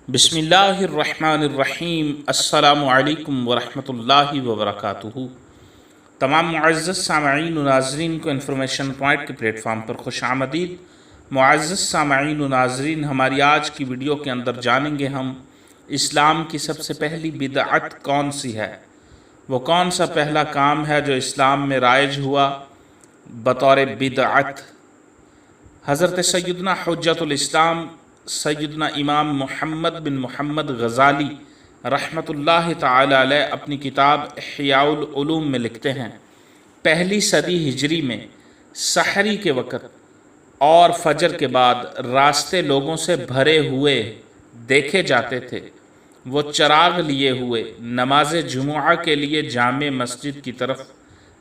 बिस्मिल्लाहिर्रहमानिर्रहीम। अस्सलामु अलैकुम वरहमतुल्लाहि वबरकातुहू। तमाम मुअज़्ज़ज़ सामईन व नाज़रीन को इन्फॉर्मेशन पॉइंट के प्लेटफॉर्म पर खुश आमदीद। मुअज़्ज़ज़ सामईन व नाज़रीन, हमारी आज की वीडियो के अंदर जानेंगे हम इस्लाम की सबसे पहली बिदअत कौन सी है। वो कौन सा पहला काम है जो इस्लाम में राइज हुआ बतौर बिदअत। हज़रत सैयदना हुज्जतुल इस्लाम सैयदना इमाम मुहम्मद बिन मुहम्मद गज़ाली रहमतुल्लाह ताला अलैह अपनी किताब इह्याउल उलूम में लिखते हैं, पहली सदी हिजरी में सहरी के वक़्त और फजर के बाद रास्ते लोगों से भरे हुए देखे जाते थे। वो चराग लिए हुए नमाज जुमुआ के लिए जामे मस्जिद की तरफ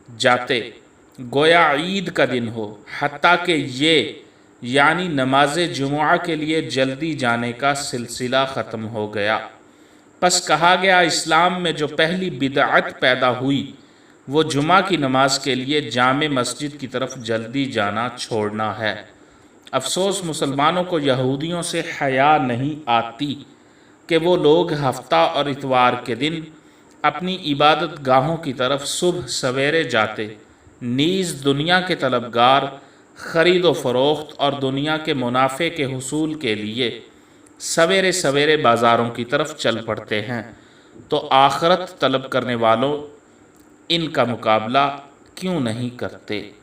जाते, गोया ईद का दिन हो, हत्ता कि ये यानी नमाज जुमुआ के लिए जल्दी जाने का सिलसिला ख़त्म हो गया। बस कहा गया इस्लाम में जो पहली बिदअत पैदा हुई वो जुमा की नमाज के लिए जामे मस्जिद की तरफ जल्दी जाना छोड़ना है। अफसोस मुसलमानों को यहूदियों से हया नहीं आती कि वो लोग हफ्ता और इतवार के दिन अपनी इबादत गाहों की तरफ सुबह सवेरे जाते, नीज़ दुनिया के तलबगार ख़रीद व फ़रोख्त और दुनिया के मुनाफे के हुसूल के लिए सवेरे सवेरे बाज़ारों की तरफ चल पड़ते हैं, तो आखरत तलब करने वालों इनका मुकाबला क्यों नहीं करते।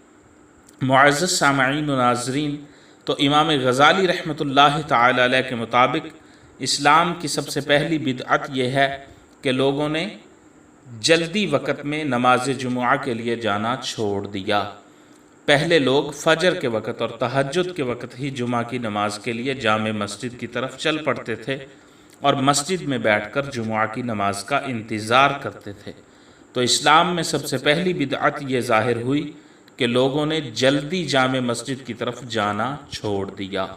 मुअज़्ज़ज़ सामईन व नाज़रीन, तो इमाम गज़ाली रहमतुल्लाह ताला अलैह के मुताबिक इस्लाम की सबसे पहली बिदअत यह है कि लोगों ने जल्दी वक़्त में नमाज जुमुआ के लिए जाना छोड़ दिया। पहले लोग फजर के वक़्त और तहज्जुद के वक़्त ही जुमा की नमाज के लिए जामे मस्जिद की तरफ चल पड़ते थे और मस्जिद में बैठकर जुमुआ की नमाज का इंतज़ार करते थे। तो इस्लाम में सबसे पहली बिदअत ये ज़ाहिर हुई कि लोगों ने जल्दी जामे मस्जिद की तरफ जाना छोड़ दिया।